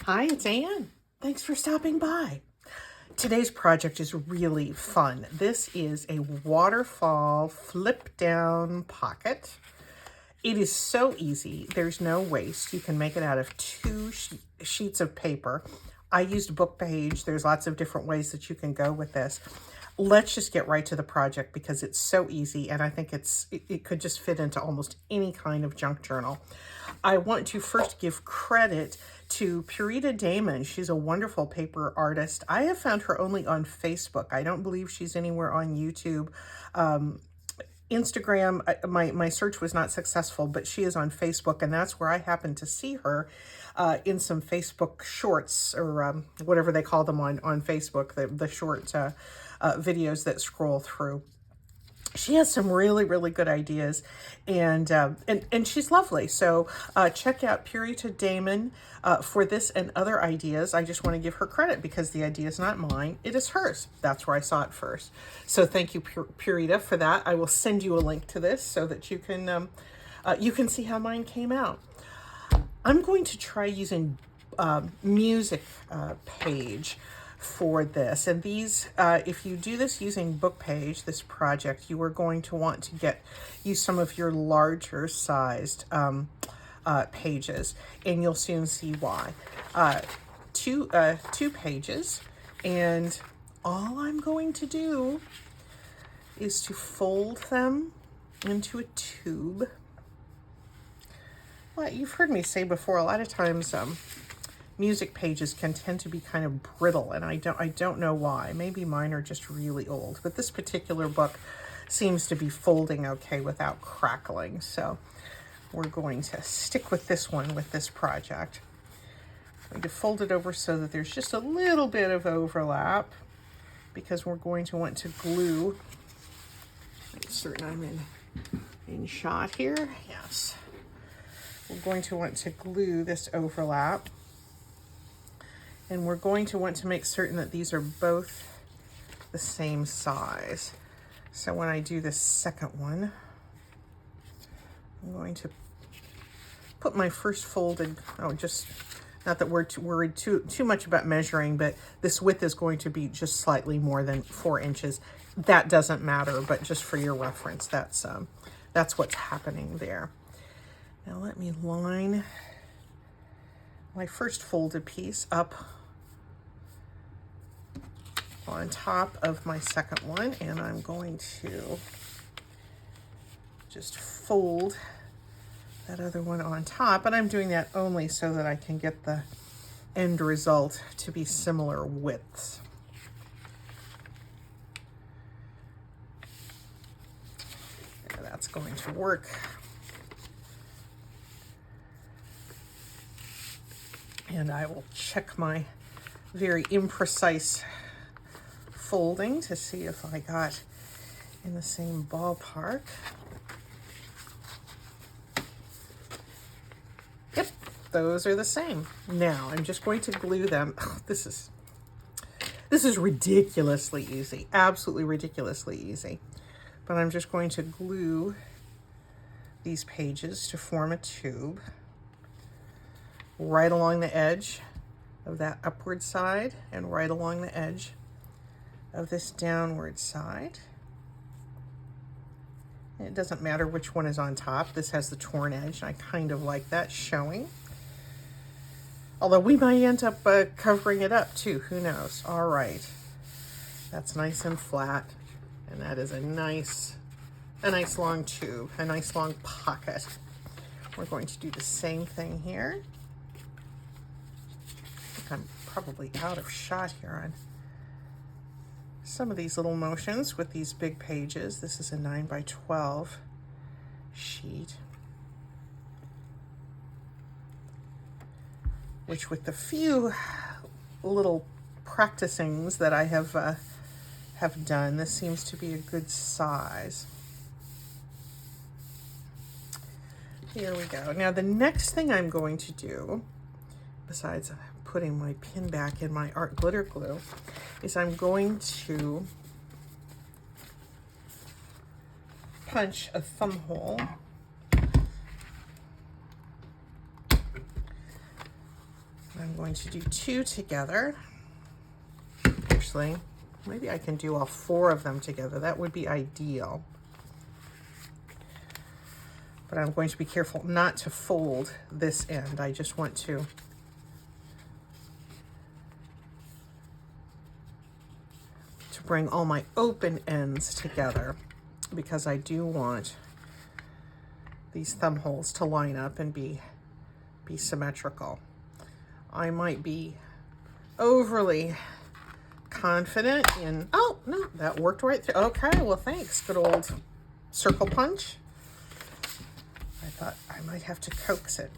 Hi, it's Anne. Thanks for stopping by. Today's project is really fun. This is a waterfall flip down pocket. It is so easy. There's no waste. You can make it out of two sheets of paper. I used book page. There's lots of different ways that you can go with this. Let's just get right to the project because it's so easy, and I think it could just fit into almost any kind of junk journal. I want to first give credit to Purita Damon. She's a wonderful paper artist. I have found her only on Facebook. I don't believe she's anywhere on YouTube. Instagram, my search was not successful, but she is on Facebook, and that's where I happened to see her in some Facebook shorts, or whatever they call them on Facebook, the short videos that scroll through. She has some really, really good ideas, and she's lovely. So check out Purita Damon for this and other ideas. I just want to give her credit because the idea is not mine. It is hers. That's where I saw it first. So thank you, Purita, for that. I will send you a link to this so that you can see how mine came out. I'm going to try using music page for this, and these if you do this using book page, this project, you are going to want to use some of your larger sized pages, and you'll soon see why. Two pages, and all I'm going to do is to fold them into a tube. Well, you've heard me say before, a lot of times music pages can tend to be kind of brittle, and I don't know why. Maybe mine are just really old, but this particular book seems to be folding okay without crackling. So we're going to stick with this one with this project. I'm going to fold it over so that there's just a little bit of overlap because we're going to want to glue. I'm certain I'm in shot here. Yes. We're going to want to glue this overlap. And we're going to want to make certain that these are both the same size. So when I do this second one, I'm going to put my first folded, just not that we're worried too much about measuring, but this width is going to be just slightly more than 4 inches. That doesn't matter, but just for your reference, that's what's happening there. Now let me line my first folded piece up on top of my second one, and I'm going to just fold that other one on top, and I'm doing that only so that I can get the end result to be similar widths. And that's going to work. And I will check my very imprecise folding to see if I got in the same ballpark. Yep, those are the same. Now I'm just going to glue them. Oh, this is ridiculously easy, absolutely ridiculously easy. But I'm just going to glue these pages to form a tube right along the edge of that upward side and right along the edge of this downward side. And it doesn't matter which one is on top. This has the torn edge, and I kind of like that showing. Although we might end up covering it up too, who knows? All right, that's nice and flat, and that is a nice long tube, a nice long pocket. We're going to do the same thing here. I think I'm probably out of shot here on some of these little motions with these big pages. This is a 9x12 sheet, which with the few little practicings that I have done, this seems to be a good size. Here we go. Now the next thing I'm going to do, besides putting my pin back in my art glitter glue, is I'm going to punch a thumb hole I'm going to do 2 together. Actually, maybe I can do all 4 of them together. That would be ideal. But I'm going to be careful not to fold this end. I just want to bring all my open ends together, because I do want these thumb holes to line up and be symmetrical. I might be overly confident in, oh no, that worked right through. Okay, well thanks, good old circle punch. I thought I might have to coax it.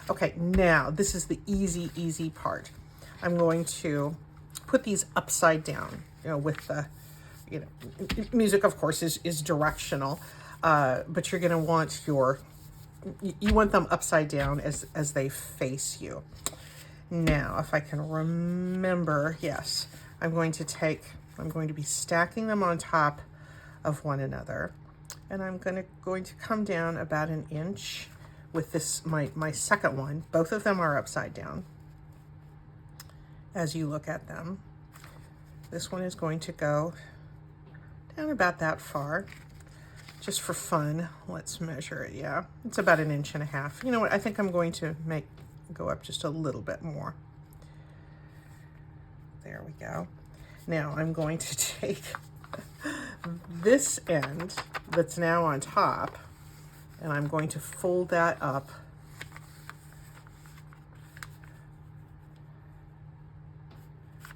Okay, now this is the easy part. I'm going to put these upside down, with the, music of course is directional, but you're gonna want you want them upside down as they face you. Now, if I can remember, yes, I'm going to be stacking them on top of one another, and I'm going to come down about 1 inch with this, my second one. Both of them are upside down as you look at them. This one is going to go down about that far. Just for fun, let's measure it. Yeah, it's about 1.5 inches. You know what? I think I'm going to go up just a little bit more. There we go. Now I'm going to take this end that's now on top, and I'm going to fold that up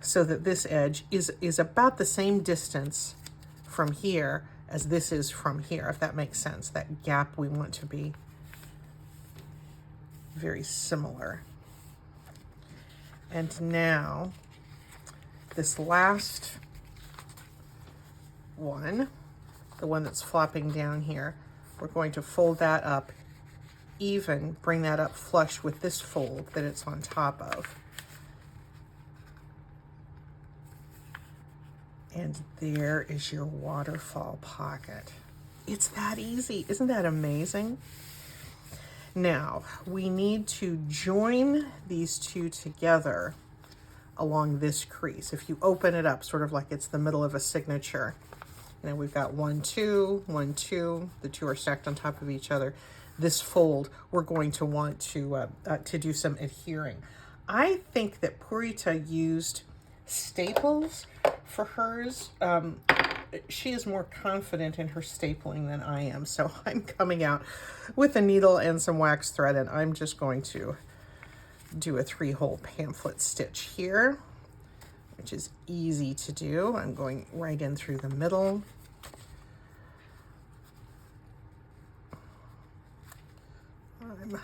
so that this edge is about the same distance from here as this is from here, if that makes sense. That gap we want to be very similar. And now this last one, the one that's flopping down here, we're going to fold that up even, bring that up flush with this fold that it's on top of. And there is your waterfall pocket. It's that easy. Isn't that amazing? Now, we need to join these 2 together along this crease. If you open it up, sort of like it's the middle of a signature, we've got 1, 2, 1, 2. The 2 are stacked on top of each other. This fold, we're going to want to do some adhering. I think that Purita used staples for hers. She is more confident in her stapling than I am, so I'm coming out with a needle and some wax thread, and I'm just going to do a 3-hole pamphlet stitch here, which is easy to do. I'm going right in through the middle. I'm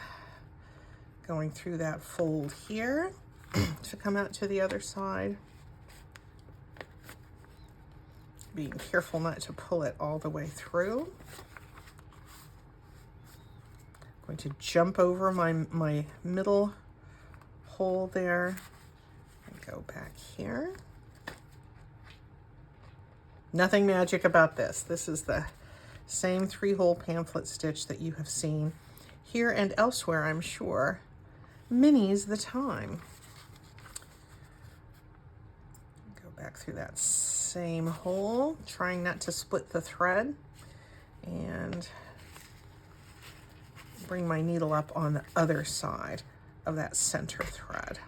going through that fold here to come out to the other side. Being careful not to pull it all the way through. I'm going to jump over my middle hole there and go back here. Nothing magic about this. This is the same 3-hole pamphlet stitch that you have seen here and elsewhere, I'm sure. Many's the time. Go back through that same hole, trying not to split the thread, and bring my needle up on the other side of that center thread.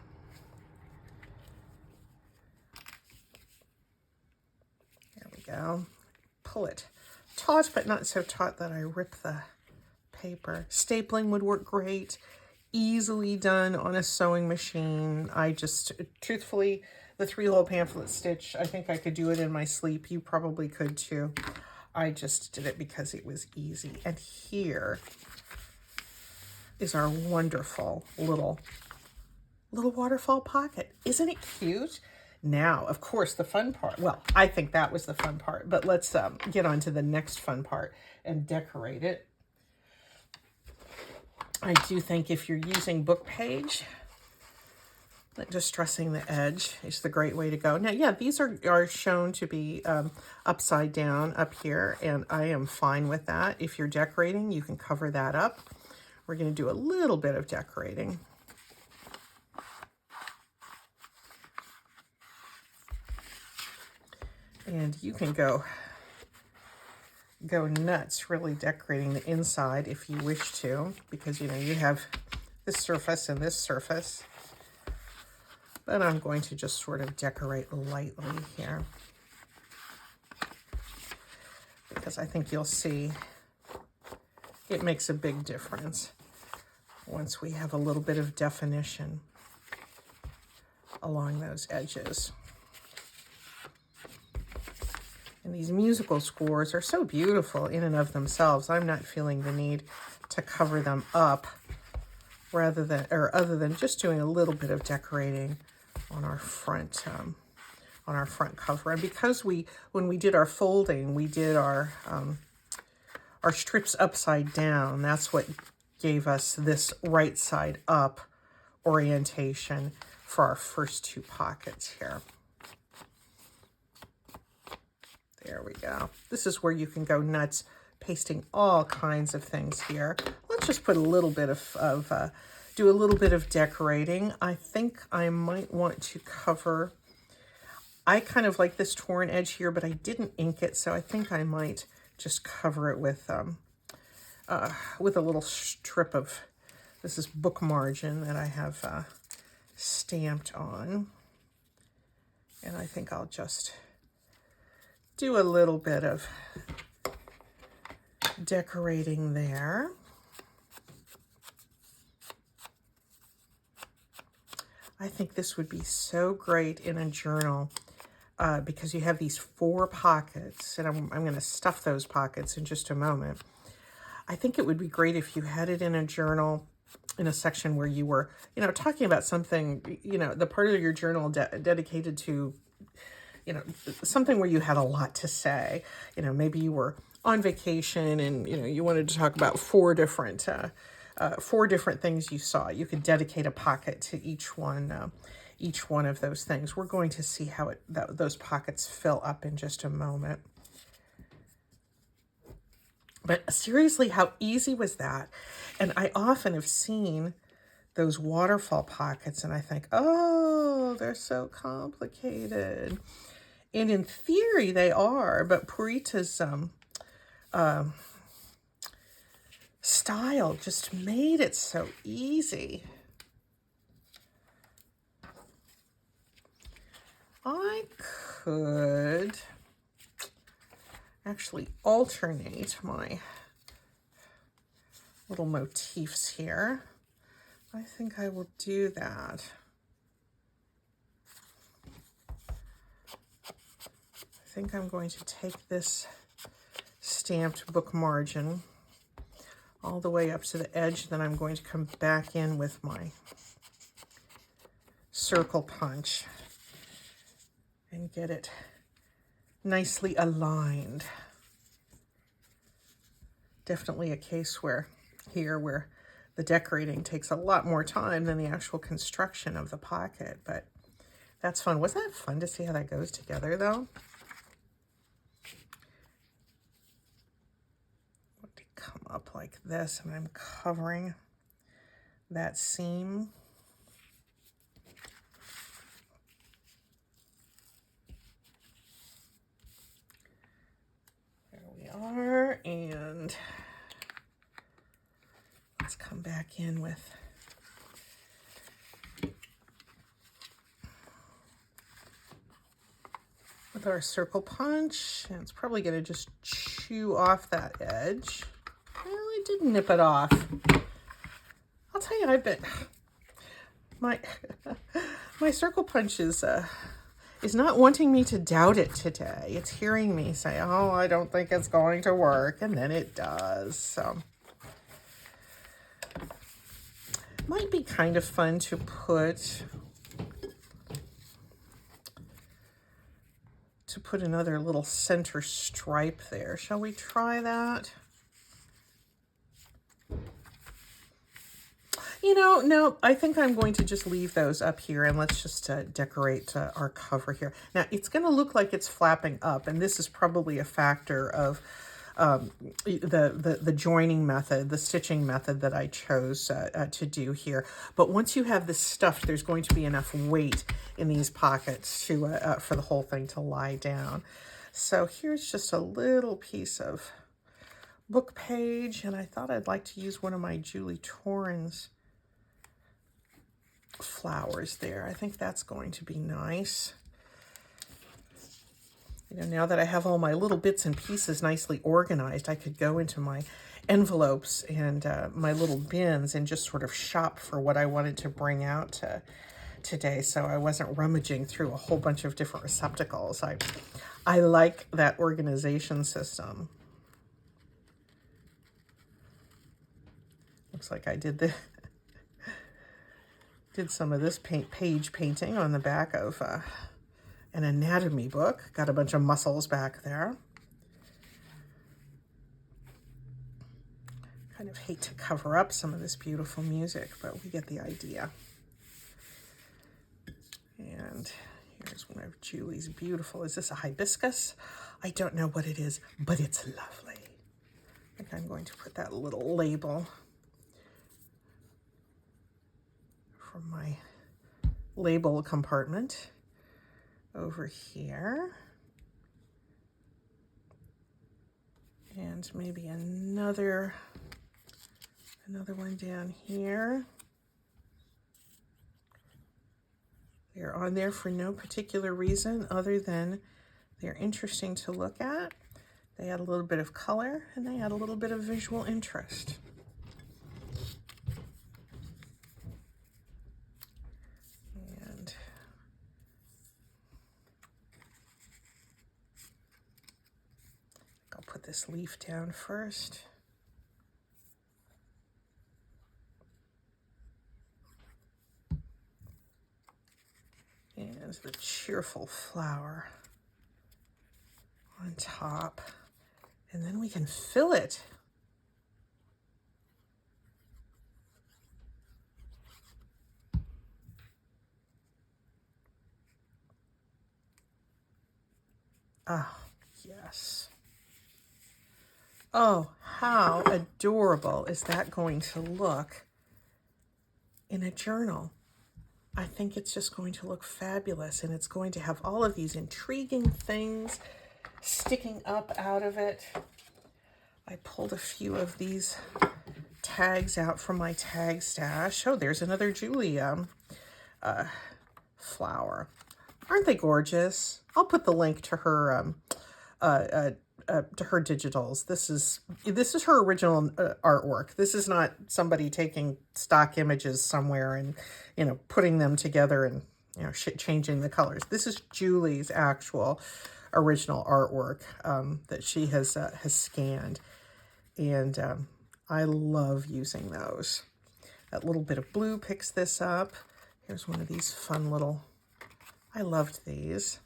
There we go. Pull it taut, but not so taut that I rip the paper. Stapling would work great. Easily done on a sewing machine. I just, truthfully, the 3-hole pamphlet stitch, I think I could do it in my sleep. You probably could too. I just did it because it was easy. And here is our wonderful little waterfall pocket. Isn't it cute? Now, of course, the fun part, well, I think that was the fun part, but let's get on to the next fun part and decorate it. I do think if you're using book page, distressing the edge is the great way to go. Now, yeah, these are shown to be upside down up here, and I am fine with that. If you're decorating, you can cover that up. We're going to do a little bit of decorating. And you can go nuts really decorating the inside if you wish to, because, you know, you have this surface and this surface. But I'm going to just sort of decorate lightly here, because I think you'll see it makes a big difference once we have a little bit of definition along those edges. And these musical scores are so beautiful in and of themselves. I'm not feeling the need to cover them up rather than, or other than just doing a little bit of decorating on our front cover. And because when we did our folding, we did our strips upside down. That's what gave us this right side up orientation for our first two pockets here. There we go. This is where you can go nuts, pasting all kinds of things here. Let's just put a little bit do a little bit of decorating. I think I might want to cover, I kind of like this torn edge here, but I didn't ink it, so I think I might just cover it with a little strip of, this is book margin that I have stamped on. And I think I'll just do a little bit of decorating there. I think this would be so great in a journal because you have these 4 pockets, and I'm going to stuff those pockets in just a moment. I think it would be great if you had it in a journal in a section where you were, you know, talking about something, you know, the part of your journal dedicated to, you know, something where you had a lot to say. You know, maybe you were on vacation and, you know, you wanted to talk about 4 different things you saw. You could dedicate a pocket to each one of those things. We're going to see how those pockets fill up in just a moment. But seriously, how easy was that? And I often have seen those waterfall pockets and I think, oh, they're so complicated. And in theory they are, but Purita's style just made it so easy. I could actually alternate my little motifs here. I think I will do that. I think I'm going to take this stamped book margin all the way up to the edge, then I'm going to come back in with my circle punch and get it nicely aligned. Definitely a case where the decorating takes a lot more time than the actual construction of the pocket, but that's fun. Wasn't that fun to see how that goes together though? To come up like this, and I'm covering that seam. There we are, and let's come back in with our circle punch, and it's probably going to just chew off that edge. Well, I did nip it off. I'll tell you, I bet my circle punch is not wanting me to doubt it today. It's hearing me say, oh, I don't think it's going to work, and then it does. So might be kind of fun to put another little center stripe there. Shall we try that? You know, no, I think I'm going to just leave those up here and let's just decorate our cover here. Now, it's going to look like it's flapping up, and this is probably a factor of the joining method, the stitching method that I chose to do here. But once you have this stuffed, there's going to be enough weight in these pockets to for the whole thing to lie down. So here's just a little piece of book page, and I thought I'd like to use one of my Julie Torrens flowers there. I think that's going to be nice. You know, now that I have all my little bits and pieces nicely organized, I could go into my envelopes and my little bins and just sort of shop for what I wanted to bring out today, so I wasn't rummaging through a whole bunch of different receptacles. I like that organization system. Looks like I did some of this page painting on the back of an anatomy book. Got a bunch of muscles back there. Kind of hate to cover up some of this beautiful music, but we get the idea. And here's one of Julie's beautiful, is this a hibiscus? I don't know what it is, but it's lovely. I think I'm going to put that little label from my label compartment over here. And maybe another one down here. They're on there for no particular reason other than they're interesting to look at. They add a little bit of color and they add a little bit of visual interest. And I'll put this leaf down first. And the cheerful flower on top. And then we can fill it. Oh, yes. Oh, how adorable is that going to look in a journal? I think it's just going to look fabulous, and it's going to have all of these intriguing things sticking up out of it. I pulled a few of these tags out from my tag stash. Oh, there's another Julie flower. Aren't they gorgeous? I'll put the link to her digitals. This is her original artwork. This is not somebody taking stock images somewhere and, you know, putting them together and, you know, changing the colors. This is Julie's actual original artwork that she has scanned, and I love using those. That little bit of blue picks this up. Here's one of these fun little. I loved these.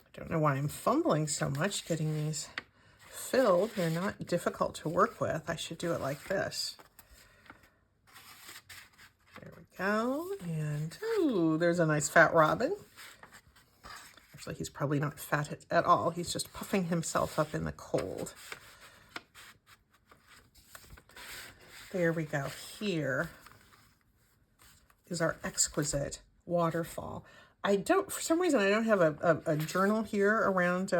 I don't know why I'm fumbling so much getting these filled. They're not difficult to work with. I should do it like this. There we go. And, ooh, there's a nice fat robin. Actually, he's probably not fat at all. He's just puffing himself up in the cold. There we go. Here is our exquisite waterfall. For some reason, I don't have a journal here around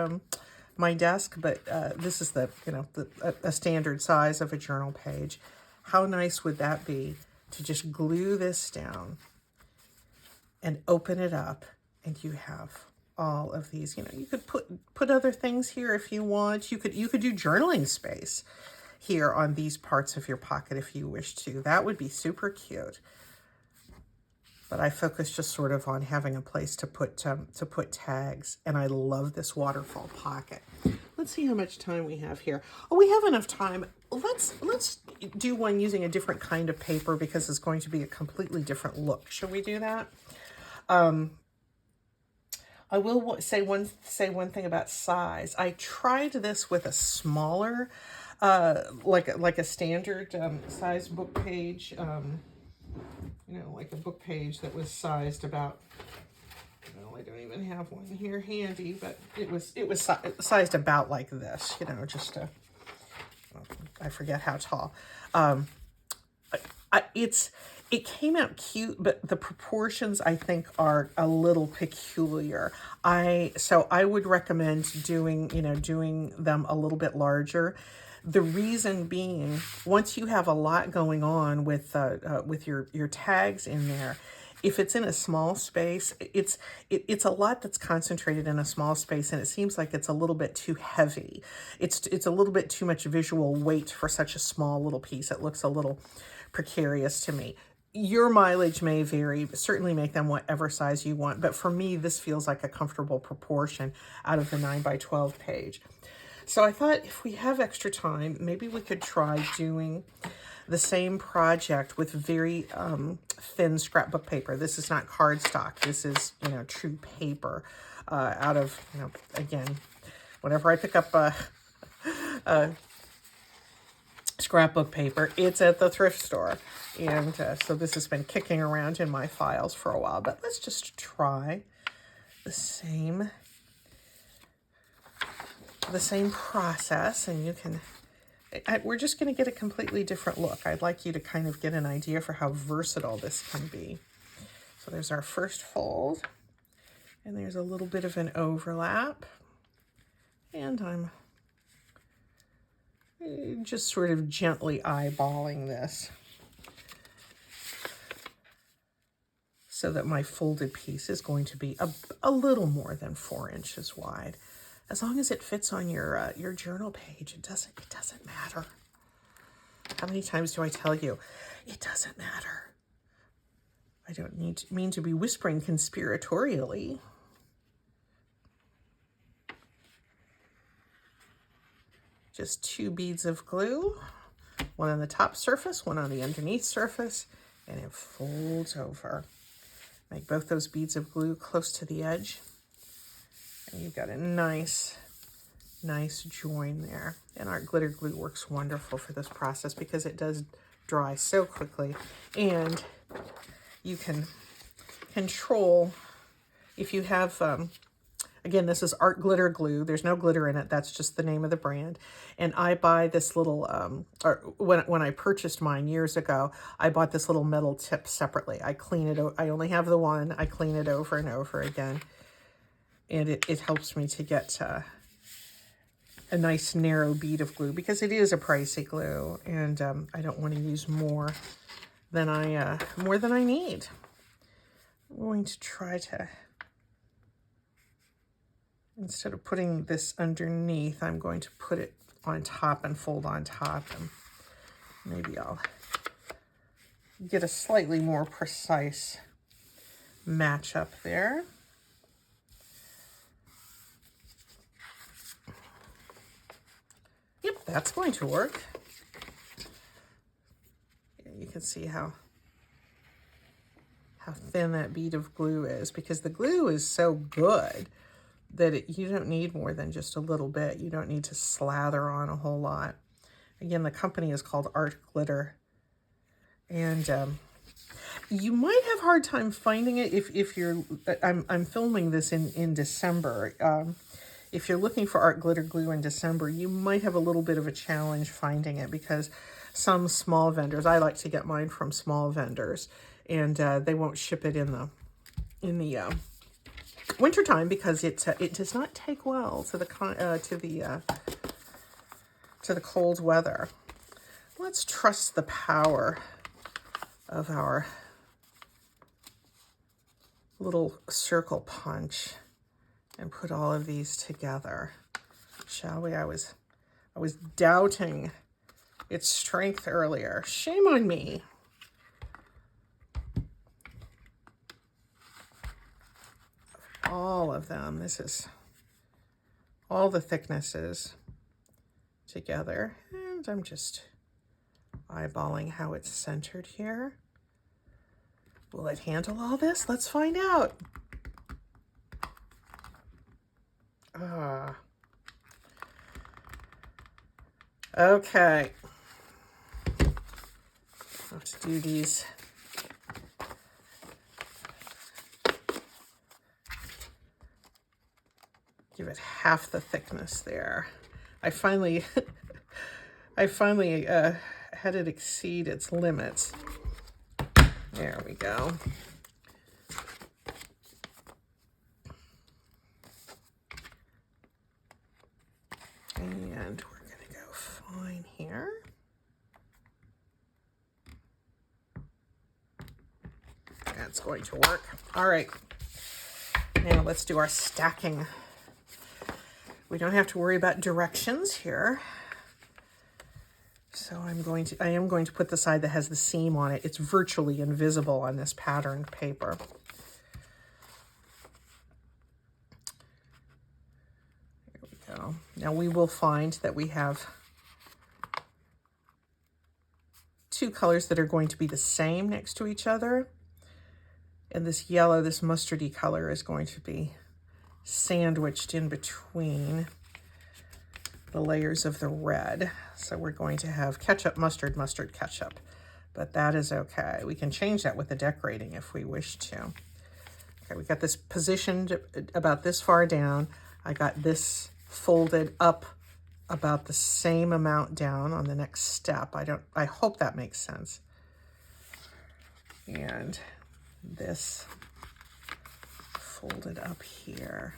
my desk, but this is a standard size of a journal page. How nice would that be to just glue this down and open it up, and you have all of these. You know, you could put other things here if you want. You could do journaling space here on these parts of your pocket if you wish to. That would be super cute. But I focus just sort of on having a place to put tags, and I love this waterfall pocket. Let's see how much time we have here. Oh, we have enough time. Let's do one using a different kind of paper because it's going to be a completely different look. Shall we do that? I will say one thing about size. I tried this with a smaller, like a standard size book page. You know, like a book page that was sized about, well, I don't even have one here handy, but it was sized about like this, you know, just well, I forget how tall. it came out cute, but the proportions I think are a little peculiar. So I would recommend doing them a little bit larger. The reason being, once you have a lot going on with your tags in there, if it's in a small space, it's a lot that's concentrated in a small space, and it seems like it's a little bit too heavy. It's a little bit too much visual weight for such a small little piece. It looks a little precarious to me. Your mileage may vary, but certainly make them whatever size you want. But for me, this feels like a comfortable proportion out of the 9x12 page. So I thought if we have extra time, maybe we could try doing the same project with very thin scrapbook paper. This is not cardstock. This is, true paper out of, again, whenever I pick up scrapbook paper, it's at the thrift store. And so this has been kicking around in my files for a while. But let's just try the same process, and you can... we're just going to get a completely different look. I'd like you to kind of get an idea for how versatile this can be. So there's our first fold, and there's a little bit of an overlap, and I'm just sort of gently eyeballing this so that my folded piece is going to be a little more than 4 inches wide. As long as it fits on your journal page, it doesn't matter. How many times do I tell you? It doesn't matter. I don't mean to be whispering conspiratorially. Just 2 beads of glue, one on the top surface, one on the underneath surface, and it folds over. Make both those beads of glue close to the edge. And you've got a nice join there. And our glitter glue works wonderful for this process because it does dry so quickly. And you can control, if you have, again, this is Art Glitter Glue. There's no glitter in it. That's just the name of the brand. And I buy this little, when I purchased mine years ago, I bought this little metal tip separately. I clean it, I only have the one. I clean it over and over again. And it helps me to get a nice narrow bead of glue because it is a pricey glue, and I don't want to use more than I need. I'm going to try to, instead of putting this underneath, I'm going to put it on top and fold on top, and maybe I'll get a slightly more precise match up there. Yep, that's going to work. You can see how thin that bead of glue is, because the glue is so good that you don't need more than just a little bit. You don't need to slather on a whole lot. Again, the company is called Art Glitter, and you might have a hard time finding it if you're. I'm filming this in December. If you're looking for Art Glitter Glue in December, you might have a little bit of a challenge finding it because some small vendors, I like to get mine from small vendors, and they won't ship it in the wintertime because it does not take well to the cold weather. Let's trust the power of our little circle punch and put all of these together, shall we? I was doubting its strength earlier. Shame on me. All of them. This is all the thicknesses together, and I'm just eyeballing how it's centered here. Will it handle all this? Let's find out. Okay. I have to do these. Give it half the thickness there. I finally had it exceed its limits. There we go. And we're going to go fine here. That's going to work. All right. Now let's do our stacking. We don't have to worry about directions here. So I am going to put the side that has the seam on it. It's virtually invisible on this patterned paper. There we go. Now we will find that we have two colors that are going to be the same next to each other. And this yellow, this mustardy color is going to be sandwiched in between the layers of the red. So we're going to have ketchup, mustard, mustard, ketchup. But that is okay. We can change that with the decorating if we wish to. Okay, we got this positioned about this far down. I got this folded up about the same amount down on the next step. I hope that makes sense. And this folded up here.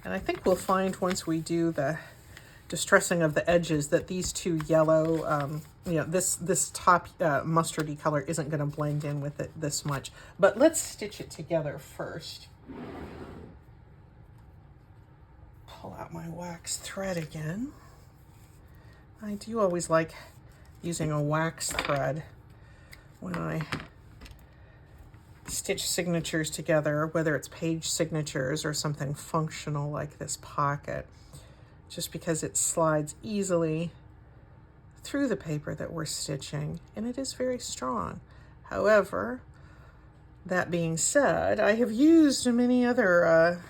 And I think we'll find once we do the distressing of the edges that these two yellow, this top mustardy color isn't going to blend in with it this much. But let's stitch it together first. Pull out my wax thread again. I do always like using a wax thread when I stitch signatures together, whether it's page signatures or something functional like this pocket, just because it slides easily through the paper that we're stitching, and it is very strong. However, that being said, I have used many other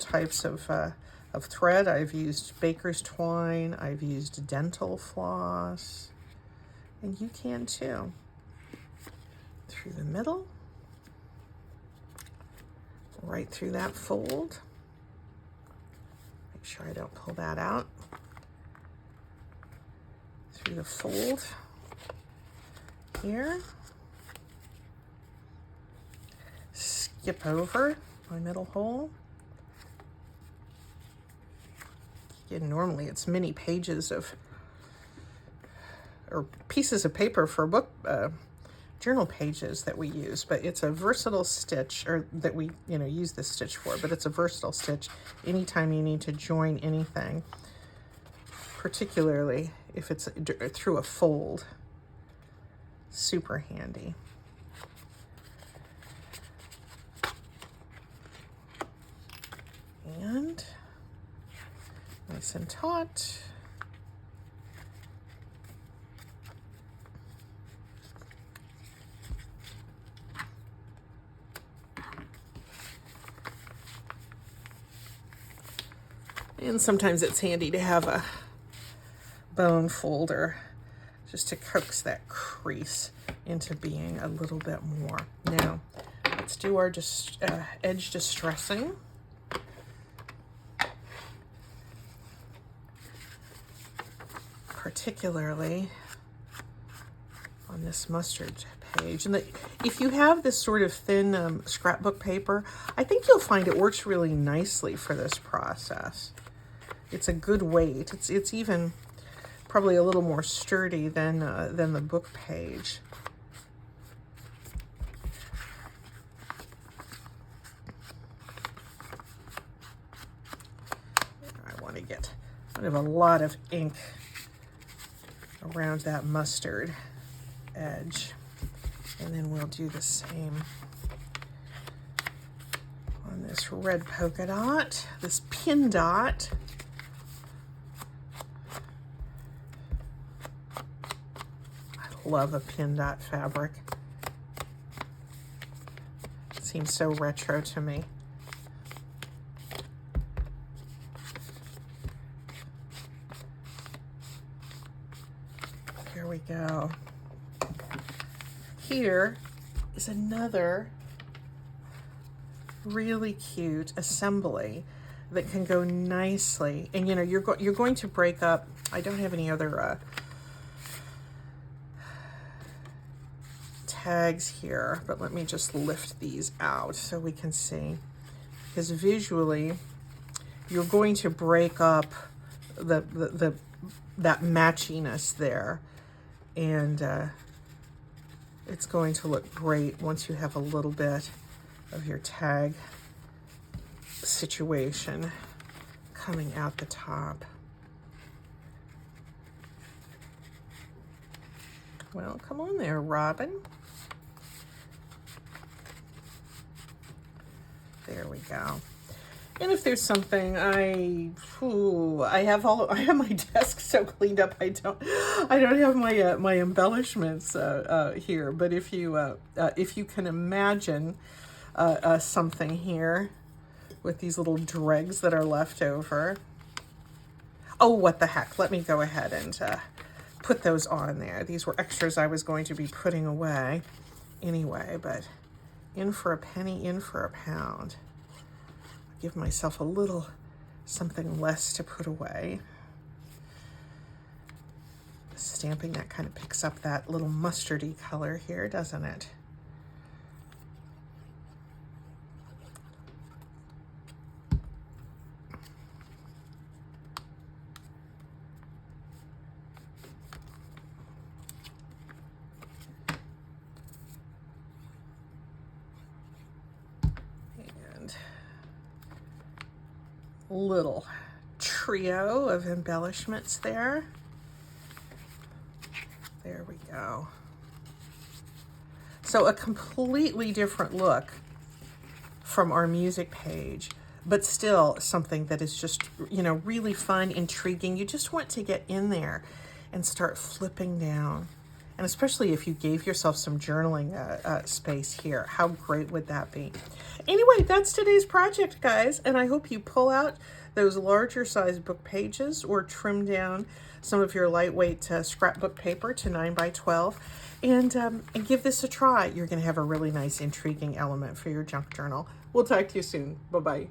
types of thread. I've used baker's twine, I've used dental floss, and you can too. Through the middle, right through that fold. Make sure I don't pull that out. Through the fold here. Skip over my middle hole. Again, normally it's many pages or pieces of paper for a book, journal pages that we use, but it's a versatile stitch, or that we use this stitch for, but it's a versatile stitch anytime you need to join anything, particularly if it's through a fold. Super handy. And nice and taut. And sometimes it's handy to have a bone folder just to coax that crease into being a little bit more. Now, let's do our edge distressing. Particularly on this mustard page. And if you have this sort of thin scrapbook paper, I think you'll find it works really nicely for this process. It's a good weight. It's even probably a little more sturdy than the book page. I want to get kind of a lot of ink around that mustard edge, and then we'll do the same on this red polka dot, this pin dot. I love a pin dot fabric. It seems so retro to me. Here we go. Here is another really cute assembly that can go nicely. And you know, you're going to break up. I don't have any other tags here, but let me just lift these out so we can see. Because visually, you're going to break up that matchiness there, and it's going to look great once you have a little bit of your tag situation coming out the top. Well, come on there, Robin. There we go. And if there's something I have my desk so cleaned up, I don't have my embellishments here. But if you can imagine something here with these little dregs that are left over. Oh, what the heck? Let me go ahead and put those on there. These were extras I was going to be putting away anyway, but in for a penny, in for a pound. Give myself a little something less to put away. Stamping, that kind of picks up that little mustardy color here, doesn't it? Little trio of embellishments there. There we go. So a completely different look from our music page, but still something that is just, you know, really fun, intriguing. You just want to get in there and start flipping down. And especially if you gave yourself some journaling space here, how great would that be? Anyway, that's today's project, guys. And I hope you pull out those larger size book pages or trim down some of your lightweight scrapbook paper to 9 by 12 and give this a try. You're going to have a really nice, intriguing element for your junk journal. We'll talk to you soon. Bye-bye.